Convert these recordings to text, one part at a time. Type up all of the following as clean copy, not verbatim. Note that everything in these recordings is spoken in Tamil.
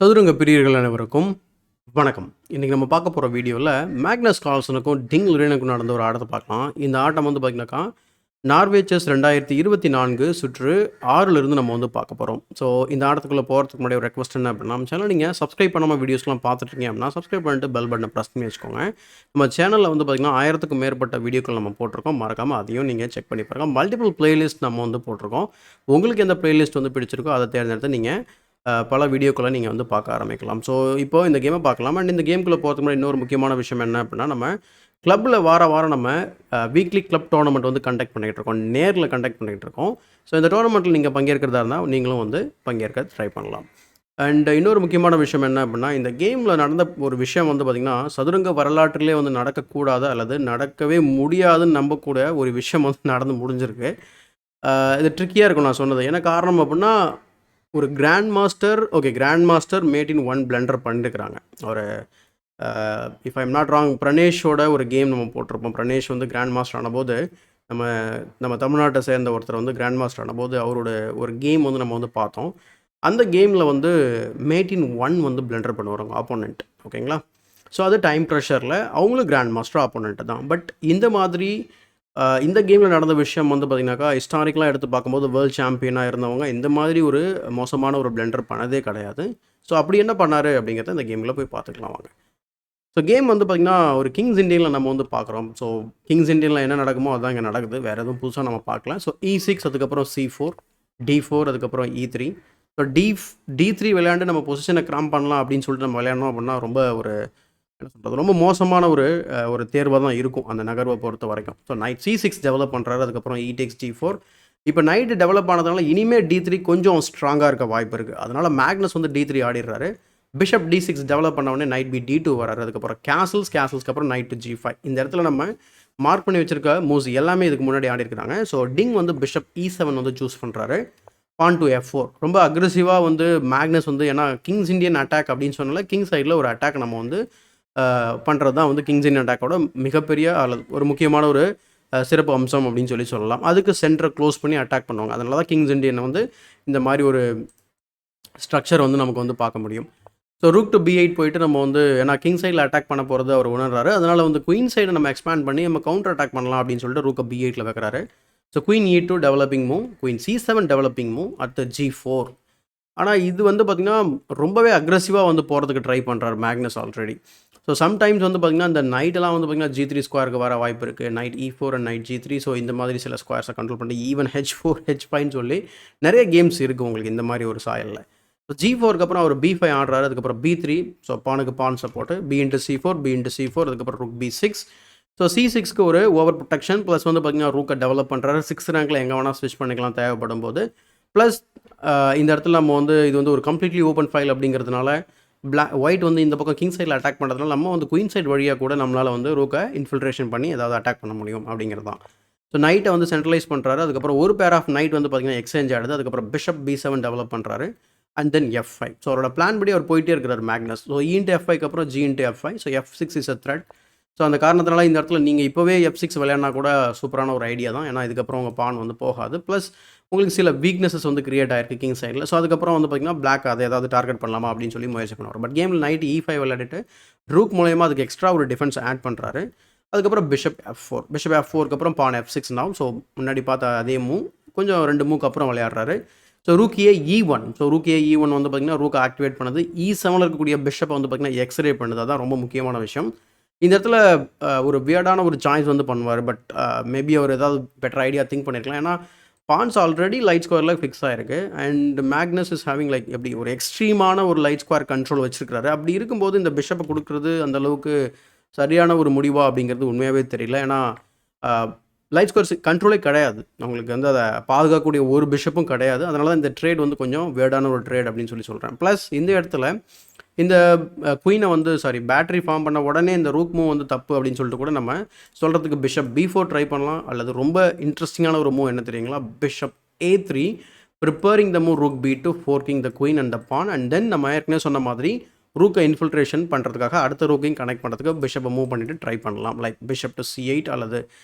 சதுரங்க பிரியர்கள் அனைவருக்கும் வணக்கம். இன்றைக்கி நம்ம பார்க்க போகிற வீடியோவில் மேக்னஸ் கார்ல்சனுக்கும் டிங் லுரேனுக்கும் நடந்த ஒரு ஆட்டத்தை பார்க்கலாம். இந்த ஆட்டம் வந்து பார்த்திங்கனாக்கா நார்வே செஸ் 2024 சுற்று 6லிருந்து நம்ம வந்து பார்க்க போகிறோம். ஸோ இந்த ஆட்டத்துக்குள்ளே போகிறதுக்கு முன்னாடி ஒரு ரெக்வஸ்ட் என்ன அப்படின்னா, நம்ம சேனல் நீங்கள் சப்ஸ்கிரைப் பண்ணாமல் வீடியோஸ்லாம் பார்த்துட்ருக்கீங்க அப்படின்னா சப்ஸ்கிரைப் பண்ணிட்டு பெல் பட்டனை ப்ரெஸ் பண்ணி வச்சுக்கோங்க. நம்ம சேனலில் வந்து பார்த்திங்கன்னா 1000க்கும் மேற்பட்ட வீடியோக்கள் நம்ம போட்டிருக்கோம். மறக்காமல் அதையும் நீங்கள் செக் பண்ணி பாருங்கள். மல்டிபிள் பிளேலிஸ்ட் நம்ம வந்து போட்டிருக்கோம். உங்களுக்கு எந்த பிளேலிஸ்ட் வந்து பிடிச்சிருக்கோ அதை தேர்ந்தெடுத்து நீங்கள் பல வீடியோக்களை நீங்கள் வந்து பார்க்க ஆரம்பிக்கலாம். ஸோ இப்போது இந்த கேமை பார்க்கலாம். அண்ட் இந்த கேமுக்குள்ளே போகிறதுக்கு முன்னாடி இன்னொரு முக்கியமான விஷயம் என்ன அப்படின்னா, நம்ம கிளப்பில் வாரம் நம்ம வீக்லி கிளப் டோர்னமெண்ட் வந்து கண்டக்ட் பண்ணிகிட்டு இருக்கோம். நேரில் கண்டக்ட் பண்ணிகிட்டு இருக்கோம். ஸோ இந்த டோர்னமெண்ட்டில் நீங்கள் பங்கேற்கிறதா இருந்தால் நீங்களும் வந்து பங்கேற்க ட்ரை பண்ணலாம். அண்ட் இன்னொரு முக்கியமான விஷயம் என்ன அப்படின்னா, இந்த கேமில் நடந்த ஒரு விஷயம் வந்து பார்த்திங்கன்னா, சதுரங்க வரலாற்றிலே வந்து நடக்கக்கூடாத அல்லது நடக்கவே முடியாதுன்னு நம்பக்கூடிய ஒரு விஷயம் வந்து நடந்து முடிஞ்சிருக்கு. இது ட்ரிக்கியாக இருக்கும் நான் சொன்னது. ஏன்னா காரணம் அப்படின்னா, ஒரு grandmaster mate in one blunder பண்ணிருக்கிறாங்க. ஒரு if I am not wrong, பிரணேஷோட ஒரு கேம் நம்ம போட்டிருப்போம். பிரணேஷ் வந்து கிராண்ட் மாஸ்டர் ஆனபோது நம்ம தமிழ்நாட்டை சேர்ந்த ஒருத்தர் வந்து கிராண்ட் மாஸ்டர் ஆனபோது அவரோட ஒரு கேம் வந்து நம்ம வந்து பார்த்தோம். அந்த கேமில் வந்து மேட் இன் ஒன் வந்து பிளண்டர் பண்ணுவாங்க ஆப்போனண்ட். ஓகேங்களா? ஸோ அது டைம் ப்ரெஷரில் அவங்களும் கிராண்ட் மாஸ்டர் ஆப்போனண்ட்டு தான். பட் இந்த மாதிரி இந்த கேமில் நடந்த விஷயம் வந்து பார்த்திங்கனாக்கா, ஹிஸ்டாரிக்கலாக எடுத்து பார்க்கும்போது வேர்ல்டு சாம்பியனாக இருந்தவங்க இந்த மாதிரி ஒரு மோசமான ஒரு பிளண்டர் பண்ணதே கிடையாது. ஸோ அப்படி என்ன பண்ணார் அப்படிங்கிறத இந்த கேமில் போய் பார்த்துக்கலாம் வாங்க. ஸோ கேம் வந்து பார்த்திங்கன்னா ஒரு கிங்ஸ் இண்டியனில் நம்ம வந்து பார்க்குறோம். ஸோ கிங்ஸ் இண்டியனில் என்ன நடக்குமோ அதுதான் இங்கே நடக்குது. வேறு எதுவும் புதுசாக நம்ம பார்க்கல. ஸோ E6, அதுக்கப்புறம் C4, D4, அதுக்கப்புறம் E3. ஸோ D3 விளையாண்டு நம்ம பொசிஷனை கிராம் பண்ணலாம் அப்படின்னு சொல்லிட்டு நம்ம விளையாடணும் அப்படின்னா ரொம்ப ஒரு என்ன சொல்கிறது, ரொம்ப மோசமான ஒரு தேர்வாக தான் இருக்கும் அந்த நகர்வை பொறுத்த வரைக்கும். ஸோ நைட் C6 டெவலப் பண்ணுறாரு. அதுக்கப்புறம் E takes D4. இப்போ நைட்டு டெவலப் ஆனதுனால இனிமேல் D3 கொஞ்சம் ஸ்ட்ராங்காக இருக்க வாய்ப்பு இருக்குது. அதனால் மேக்னஸ் வந்து D3 ஆடிடுறாரு. பிஷப் D6 டெவலப் பண்ண உடனே நைட் பி D2 வராரு. அதுக்கப்புறம் கேசல்ஸ்க்கு அப்புறம் நைட் டு G5. இந்த இடத்துல நம்ம மார்க் பண்ணி வச்சிருக்க மூவ்ஸ் எல்லாமே இதுக்கு முன்னாடி ஆடி இருக்கிறாங்க. ஸோ டிங் வந்து பிஷப் E7 வந்து சூஸ் பண்ணுறாரு. பான் டு F4. ரொம்ப அக்ரெசிவாக வந்து மேக்னஸ் வந்து, ஏன்னா கிங்ஸ் இண்டியன் அட்டாக் அப்படின்னு சொன்னால கிங் சைடில் ஒரு அட்டாக் நம்ம வந்து பண்ணுறது தான் வந்து கிங்ஸ் இண்டியன் அட்டாக்கோட மிகப்பெரிய அல்லது ஒரு முக்கியமான ஒரு சிறப்பு அம்சம் அப்படின்னு சொல்லலாம். அதுக்கு சென்டரை க்ளோஸ் பண்ணி அட்டாக் பண்ணுவாங்க. அதனால தான் கிங்ஸ் இண்டியனை வந்து இந்த மாதிரி ஒரு ஸ்ட்ரக்சர் வந்து நமக்கு வந்து பார்க்க முடியும். ஸோ ரூக் டு B8 போயிட்டு நம்ம வந்து, ஏன்னா கிங் சைடில் அட்டாக் பண்ண போகிறது அவர் உணர்றாரு. அதனால் வந்து குயின் சைடை நம்ம எக்ஸ்பேண்ட் பண்ணி நம்ம கவுண்டர் அட்டாக் பண்ணலாம் அப்படின்னு சொல்லிட்டு ரூக்கை B8 வைக்கிறாரு. So queen E2 developing move, queen C7 developing move, அடுத்து G4. ஆனால் இது வந்து பார்த்திங்கன்னா ரொம்பவே அக்ரெசிவாக வந்து போகிறதுக்கு ட்ரை பண்ணுறாரு மேக்னஸ் ஆல்ரெடி. ஸோ சம்டைம்ஸ் வந்து பார்த்திங்கன்னா இந்த நைட்டெல்லாம் வந்து பார்த்திங்கன்னா G3 ஸ்கொயருக்கு வர வாய்ப்பு இருக்குது. Night E4 and night G3. So இந்த மாதிரி சில ஸ்கொயர்ஸை கண்ட்ரோல் பண்ணி ஈவன் H4 H5ன்னு சொல்லி நிறைய கேம்ஸ் இருக்குது உங்களுக்கு இந்த மாதிரி ஒரு சாயலில். ஸோ G4க்கு அப்புறம் அவர் B5 ஆடுறாரு. அதுக்கப்புறம் B3. ஸோ பானுக்கு பான் சப்போர்ட்டு B C4, அதுக்கப்புறம் ரூக் B6. ஸோ C6க்கு ஒரு ஓவர் ப்ரொடெக்ஷன் ப்ளஸ் வந்து பார்த்திங்கன்னா ரூக்கை டெவலப் பண்ணுறாரு. 6th ரேங்கில் எங்கே வேணால் ஸ்விட்ச் பண்ணிக்கலாம் தேவைப்படும் போது. ப்ளஸ் இந்த இடத்துல நம்ம வந்து இது வந்து ஒரு கம்ப்ளீட்லி ஓப்பன் ஃபைல் அப்படிங்கிறதுனால ஒயிட் வந்து இந்த பக்கம் கிங் சைடில் அட்டாக் பண்ணுறதுனால நம்ம வந்து குயின் சைட் வழியாக கூட நம்மளால் வந்து ரூக்கை இன்ஃபில்ட்ரேஷன் பண்ணி ஏதாவது அட்டாக் பண்ண முடியும் அப்படிங்கிறது தான். ஸோ நைட்டை வந்து சென்ட்ரலைஸ் பண்ணுறாரு. அதுக்கப்புறம் ஒரு பேர் ஆஃப் நைட் வந்து பார்த்திங்கன்னா எக்ஸ்சேஞ்ச் ஆடுது. அதுக்கப்புறம் பிஷப் B7 டெவலப் பண்ணுறாரு. And then F5. ஸோ அவரோட பிளான் படி அவர் போயிட்டே இருக்கிறார் மேக்னஸ். ஸோ E into F5க்கு அப்புறம் G into F5. So F6 is a thread. So அந்த காரணத்தினால இந்த இடத்துல நீங்கள் இப்போவே F6 விளையாடினா கூட சூப்பரான ஒரு ஐடியா தான். ஏன்னா இதுக்கப்புறம் உங்கள் பான் வந்து போகாது. ப்ளஸ் உங்களுக்கு சில வீக்னஸஸ் வந்து கிரியேட் ஆயிருக்கு கிங் சைடில். ஸோ அதுக்கப்புறம் வந்து பார்த்திங்கன்னா பிளாக் அதை ஏதாவது டார்கெட் பண்ணலாமா அப்படின்னு சொல்லி முயற்சி பண்ணுவார். பட் கேமில் நைட் E5 விளையாடிட்டு ரூக் மூலயமா அதுக்கு எக்ஸ்ட்ரா ஒரு டிஃபென்ஸ் ஆட் பண்ணுறாரு. அதுக்கப்புறம் பிஷப் F4க்கு அப்புறம் பான் F6 now. ஸோ முன்னாடி பார்த்த அதே மூவ் கொஞ்சம் 2 மூவ்க்கு அப்புறம் விளையாடுறாரு. So rook E1. So rook E1 வந்து பார்த்திங்கன்னா ரூக் ஆக்டிவேட் பண்ணுது. E7ல் இருக்கக்கூடிய பிஷப்பை வந்து பார்த்திங்கன்னா எக்ஸ்ரே பண்ணுது. அதான் ரொம்ப முக்கியமான விஷயம். இந்த இடத்துல ஒரு வியர்டான ஒரு சாய்ஸ் வந்து பண்ணுவார். பட் மேபி அவர் ஏதாவது பெட்டர் ஐடியா திங்க் பண்ணியிருக்கலாம். ஏன்னா பான்ஸ் ஆல்ரெடி லைட் ஸ்கொயரில் ஃபிக்ஸ் ஆகிருக்கு. And Magnus is having like எப்படி ஒரு எக்ஸ்ட்ரீமான ஒரு லைட் ஸ்கொயர் கண்ட்ரோல் வச்சுருக்காரு. அப்படி இருக்கும்போது இந்த பிஷப்பை கொடுக்குறது அந்தளவுக்கு சரியான ஒரு முடிவா அப்படிங்கிறது உண்மையாகவே தெரியல. ஏன்னா லைட் ஸ்கொயர் கண்ட்ரோலே கிடையாது. அவங்களுக்கு வந்து அதை பாதுகாக்கக்கூடிய ஒரு பிஷப்பும் கிடையாது. அதனால தான் இந்த ட்ரேட் வந்து கொஞ்சம் வேர்டான ஒரு ட்ரேட் அப்படின்னு சொல்லி சொல்கிறேன். ப்ளஸ் இந்த இடத்துல இந்த குயினை வந்து பேட்டரி ஃபார்ம் பண்ண உடனே இந்த ரூக் மூவ் வந்து தப்பு அப்படின்னு சொல்லிட்டு கூட நம்ம சொல்கிறதுக்கு பிஷப் B4 ட்ரை பண்ணலாம். அல்லது ரொம்ப இன்ட்ரெஸ்டிங்கான ஒரு மூவ் என்ன தெரியுங்களா, bishop A3 preparing the move rook B2 forking the queen and the pawn. And then நம்ம ஏற்கனவே சொன்ன மாதிரி ரூக்கை இன்ஃபில்ட்ரேஷன் பண்ணுறதுக்காக அடுத்த ரூக்கையும் கனெக்ட் பண்ணுறதுக்கு பிஷப்பை மூவ் பண்ணிவிட்டு ட்ரை பண்ணலாம். லைக் பிஷப் டு C8 அல்லது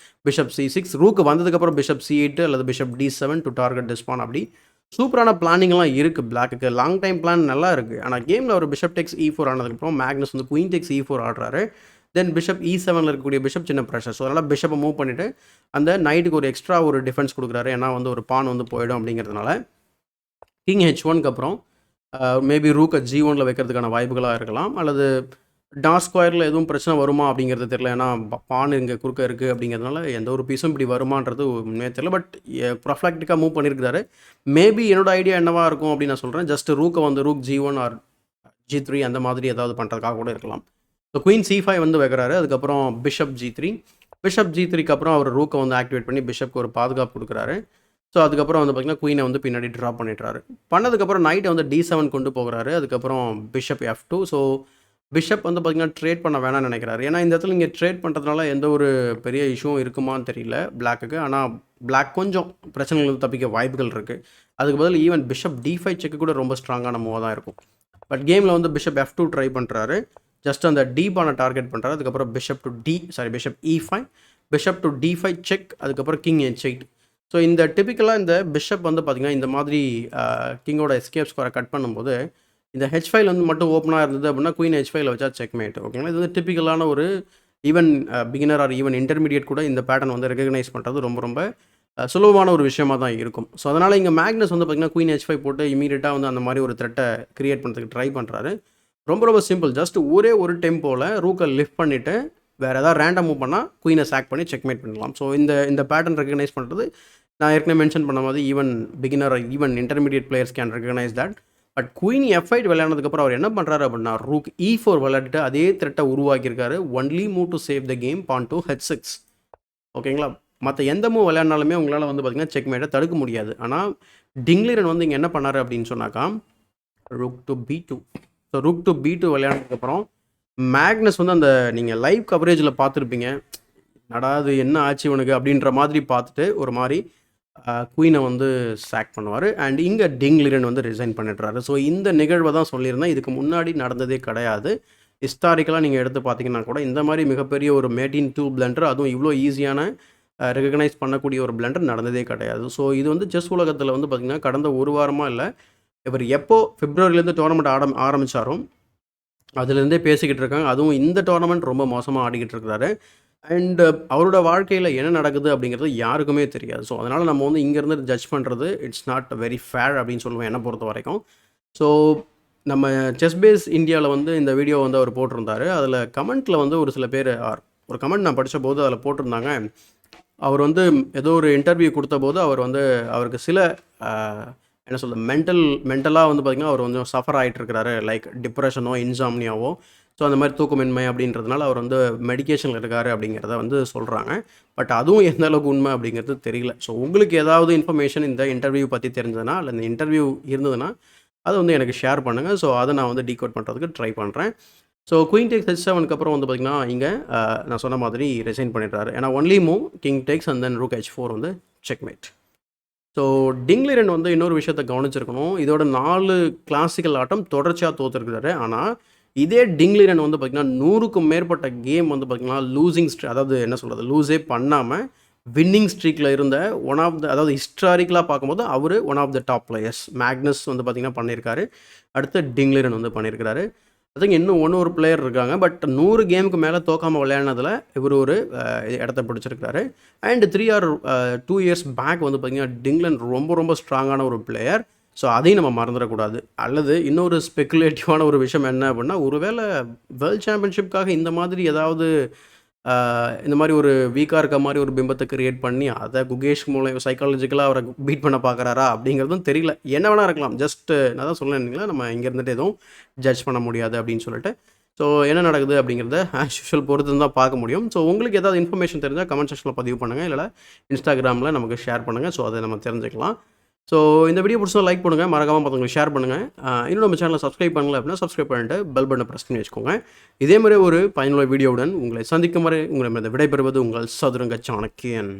பிஷப் C6. ரூக்கு வந்ததுக்கப்புறம் பிஷப் C8 அல்லது bishop D7 to target this pawn. அப்படி சூப்பரான பிளானிங்லாம் இருக்குது பிளாக்குக்கு. லாங் டைம் பிளான் நல்லா இருக்குது. ஆனால் கேமில் ஒரு பிஷப் டெக்ஸ் E4 ஆனதுக்கப்புறம் மேக்னஸ் வந்து குயின் டெக்ஸ் E4 ஆடுறாரு. தென் பிஷப் E7ல் இருக்கக்கூடிய பிஷப் சின்ன ப்ரெஷர். ஸோ அதனால் பிஷப்பை மூவ் பண்ணிவிட்டு அந்த நைட்டுக்கு ஒரு எக்ஸ்ட்ரா ஒரு டிஃபென்ஸ் கொடுக்குறாரு. ஏன்னா வந்து ஒரு பான் வந்து போயிடும் அப்படிங்கிறதுனால. கிங் H1க்கு அப்புறம் மேபி ரூக்கை G1ல் வைக்கிறதுக்கான வாய்ப்புகளாக இருக்கலாம். அல்லது டார்க் ஸ்கொயரில் எதுவும் பிரச்சனை வருமா அப்படிங்கிறது தெரியல. ஏன்னா பான் இங்கே குறுக்க இருக்குது அப்படிங்கிறதுனால எந்த ஒரு பீஸும் இப்படி வருமானது உண்மையாக தெரியல. பட் ப்ரொஃப்ளாக்டிக்காக மூவ் பண்ணியிருக்காரு. மேபி என்னோட ஐடியா என்னவா இருக்கும் அப்படின்னு நான் சொல்கிறேன். ஜஸ்ட் ரூக்கை வந்து ரூக் G1 ஆர் G3 அந்த மாதிரி ஏதாவது பண்ணுறதுக்காக கூட இருக்கலாம். ஸோ குயின் C5 வந்து வைக்கிறாரு. அதுக்கப்புறம் பிஷப் G3. பிஷப் G3க்கு அப்புறம் அவர் ரூக்கை வந்து ஆக்டிவேட் பண்ணி பிஷப்க்கு ஒரு பாதுகாப்பு கொடுக்குறாரு. ஸோ அதுக்கப்புறம் வந்து பார்த்திங்கன்னா குயினை வந்து பின்னாடி ட்ராப் பண்ணிடுறாரு. பண்ணதுக்கப்புறம் நைட்டை வந்து D7 கொண்டு போகிறாரு. அதுக்கப்புறம் பிஷப் F2. ஸோ பிஷப் வந்து பார்த்திங்கன்னா ட்ரேட் பண்ண வேணாம்னு நினைக்கிறாரு. ஏன்னா இந்த இடத்துல இங்கே ட்ரேட் பண்ணுறதுனால எந்த ஒரு பெரிய இஷ்யூவும் இருக்குமான்னு தெரியல பிளாக்குக்கு. ஆனால் பிளாக் கொஞ்சம் பிரச்சனைகள் தப்பிக்க வாய்ப்புகள் இருக்குது. அதுக்கு பதில் ஈவன் பிஷப் D5 செக்கு கூட ரொம்ப ஸ்ட்ராங்கான மூவாக தான் இருக்கும். பட் கேமில் வந்து பிஷப் F2 ட்ரை பண்ணுறாரு. ஜஸ்ட் அந்த டி பானை டார்கெட் பண்ணுறாரு. அதுக்கப்புறம் bishop E5, bishop to D5 check, அதுக்கப்புறம் கிங் H8. ஸோ இந்த டிப்பிக்கலாக இந்த பிஷப் வந்து பார்த்திங்கன்னா இந்த மாதிரி கிங்கோட எஸ்கேப் ஸ்கோரை கட் பண்ணும்போது இந்த H5 வந்து மட்டும் ஓப்பனாக இருந்தது அப்படின்னா குயின் H5 வச்சா செக்மேட். ஓகேங்களா, இது வந்து டிப்பிக்கலான ஒரு even beginner R even intermediate கூட இந்த பேட்டர்ன் வந்து ரெகக்னைஸ் பண்ணுறது ரொம்ப ரொம்ப சுலபமான ஒரு விஷயமாக தான் இருக்கும். ஸோ அதனால் இங்கே மேக்னஸ் வந்து பார்த்திங்கன்னா குயின் H5 போட்டு இமீடியட்டாக வந்து அந்த மாதிரி ஒரு த்ரெட்டை க்ரியேட் பண்ணுறதுக்கு ட்ரை பண்ணுறாரு. ரொம்ப ரொம்ப சிம்பிள். ஜஸ்ட் ஒரே ஒரு டெம்போவில் ரூக்கை லிஃப்ட் பண்ணிவிட்டு வேறு ஏதாவது ரேண்டம் மூவ் பண்ணால் குயினை சாக் பண்ணி செக்மேட் பண்ணலாம். ஸோ இந்த பேட்டர்ன் ரெகக்னைஸ் பண்ணுறது நான் ஏற்கனவே மென்ஷன் பண்ண மாதிரி even beginner even intermediate players can recognise that. But queen F8 விளையாடுறதுக்கப்புறம் அவர் என்ன பண்ணுறாரு அப்படின்னா ரூக் E4 விளையாடிட்டு அதே த்ரெட்டை உருவாக்கியிருக்காரு. Only move to save the game pawn to H6. ஓகேங்களா, மற்ற எந்த மூவ் விளையாடினாலுமே உங்களால் வந்து பார்த்திங்கன்னா செக்மேட்டை தடுக்க முடியாது. ஆனால் டிங்லிரன் வந்து இங்கே என்ன பண்ணார் அப்படின்னு சொன்னாக்கா rook to B2. So rook to B2 விளையாடுறதுக்கப்புறம் மேக்னஸ் வந்து அந்த நீங்கள் லைவ் கவரேஜில் பார்த்துருப்பீங்க. நடாது என்ன ஆச்சு உனக்கு அப்படின்ற மாதிரி பார்த்துட்டு ஒரு மாதிரி குயினை வந்து சாக் பண்ணுவார். அண்ட் இங்கே டிங்லிரன் வந்து ரிசைன் பண்ணிடுறாரு. ஸோ இந்த நிகழ்வை தான் சொல்லியிருந்தேன். இதுக்கு முன்னாடி நடந்ததே கிடையாது. ஹிஸ்டாரிக்கலாக நீங்கள் எடுத்து பார்த்தீங்கன்னா கூட இந்த மாதிரி மிகப்பெரிய ஒரு மேட்டின் 2 பிளண்டர், அதுவும் இவ்வளோ ஈஸியான ரெகக்னைஸ் பண்ணக்கூடிய ஒரு பிளண்டர் நடந்ததே கிடையாது. ஸோ இது வந்து செஸ் உலகத்தில் வந்து பார்த்திங்கன்னா கடந்த ஒரு வாரமாக இல்லை, இவர் எப்போ பிப்ரவரியிலேருந்து டோர்னமெண்ட் ஆரம்பித்தாரோ அதுலேருந்தே பேசிக்கிட்டு இருக்காங்க. அதுவும் இந்த டோர்னமெண்ட் ரொம்ப மோசமாக ஆடிக்கிட்டு இருக்கிறாரு. அண்ட் அவரோட வாழ்க்கையில் என்ன நடக்குது அப்படிங்கிறது யாருக்குமே தெரியாது. ஸோ அதனால் நம்ம வந்து இங்கேருந்து ஜட்ஜ் பண்ணுறது இட்ஸ் நாட் வெரி ஃபேர் அப்படின்னு சொல்லுவேன் என்னை பொறுத்த வரைக்கும். ஸோ நம்ம செஸ் பேஸ் இந்தியாவில் வந்து இந்த வீடியோ வந்து அவர் போட்டிருந்தார். அதில் கமெண்ட்டில் வந்து ஒரு சில பேர் ஒரு கமெண்ட் நான் படித்த போது அதில் போட்டிருந்தாங்க. அவர் வந்து ஏதோ ஒரு இன்டர்வியூ கொடுத்த போது அவர் வந்து அவருக்கு சில என்ன சொல்கிறது மென்டலாக வந்து பார்த்திங்கன்னா அவர் கொஞ்சம் சஃபர் ஆகிட்டு இருக்கிறாரு. லைக் டிப்ரெஷனோ இன்சாம்னியாவோ, ஸோ அந்த மாதிரி தூக்கமின்மை அப்படின்றதுனால அவர் வந்து மெடிக்கேஷனில் இருக்கார் அப்படிங்கிறத வந்து சொல்கிறாங்க. பட் அதுவும் எந்த அளவுக்கு உண்மை அப்படிங்கிறது தெரியல. ஸோ உங்களுக்கு ஏதாவது இன்ஃபர்மேஷன் இந்த இன்டர்வியூ பற்றி தெரிஞ்சதுன்னா இல்லை இந்த இன்டர்வியூ இருந்ததுன்னா அதை வந்து எனக்கு ஷேர் பண்ணுங்கள். ஸோ அதை நான் வந்து டீகோட் பண்ணுறதுக்கு ட்ரை பண்ணுறேன். ஸோ குயின் டேக்ஸ் H7க்கு அப்புறம் வந்து பார்த்திங்கன்னா இங்கே நான் சொன்ன மாதிரி ரிசைன் பண்ணிடுறாரு. ஏன்னா only move king takes and then rook H4 வந்து செக்மேட். ஸோ டிங்லிரன் வந்து இன்னொரு விஷயத்தை கவனிச்சிருக்கணும். இதோட 4 கிளாசிக்கல் ஆட்டம் தொடர்ச்சியாக தோற்றுருக்கிறாரு. ஆனால் இதே டிங்லிரன் வந்து பார்த்திங்கன்னா 100க்கும் மேற்பட்ட கேம் வந்து பார்த்திங்கன்னா லூசிங் அதாவது என்ன சொல்கிறது லூஸே பண்ணாமல் வின்னிங் ஸ்ட்ரீக்கில் இருந்த ஒன் ஆஃப் த அதாவது ஹிஸ்டாரிக்கலாக பார்க்கும்போது அவர் one of the top players. Magnus வந்து பார்த்திங்கன்னா பண்ணியிருக்காரு. அடுத்து டிங்லிரன் வந்து பண்ணியிருக்காரு. அதுக்கு இன்னும் ஒரு பிளேயர் இருக்காங்க. பட் 100 கேமுக்கு மேலே தோக்காமல் விளையாடினதில் இவர் ஒரு இடத்த பிடிச்சிருக்காரு. அண்ட் 3 or 2 years பேக் வந்து பார்த்திங்கன்னா டிங்லிரன் ரொம்ப ரொம்ப ஸ்ட்ராங்கான ஒரு பிளேயர். ஸோ அதையும் நம்ம மறந்துடக்கூடாது. அல்லது இன்னொரு ஸ்பெக்குலேட்டிவான ஒரு விஷயம் என்ன அப்படின்னா ஒருவேளை வேர்ல்ட் சாம்பியன்ஷிப்காக இந்த மாதிரி ஏதாவது இந்த மாதிரி ஒரு வீக்காக இருக்க மாதிரி ஒரு பிம்பத்தை கிரியேட் பண்ணி அதை குகேஷ் மூலம் சைக்காலஜிக்கலாக அவரை பீட் பண்ண பார்க்குறாரா அப்படிங்கிறதும் தெரியல. என்ன வேணால் இருக்கலாம். ஜஸ்ட் நான் தான் சொல்லேன் நம்ம இங்கே இருந்துட்டு எதுவும் ஜட்ஜ் பண்ண முடியாது அப்படின்னு சொல்லிட்டு. ஸோ என்ன நடக்குது அப்படிங்கிறத ஆஸ் யூஷுவல் பொறுத்து தான் பார்க்க முடியும். ஸோ உங்களுக்கு ஏதாவது இன்ஃபர்மேஷன் தெரிஞ்சால் கமெண்ட் செக்ஷனில் பதிவு பண்ணுங்கள், இல்லை இன்ஸ்டாகிராமில் நமக்கு ஷேர் பண்ணுங்கள். ஸோ அதை நம்ம தெரிஞ்சுக்கலாம். ஸோ இந்த வீடியோ பிடிச்சா லைக் பண்ணுங்கள், மறக்காமல் மற்றவங்களுக்கு ஷேர் பண்ணுங்கள். இன்னும் நம்ம சேனலை சப்ஸ்கிரைப் பண்ணல அப்படின்னா சப்ஸ்கிரைப் பண்ணிட்டு பெல் பட்டனை ப்ரெஸ் பண்ணி வச்சுக்கோங்க. இதே மாதிரி ஒரு பயனுள்ள வீடியோவுடன் உங்களை சந்திக்கும் வரை உங்களை விடைபெறுவது உங்கள் சதுரங்க சாணக்கியன்.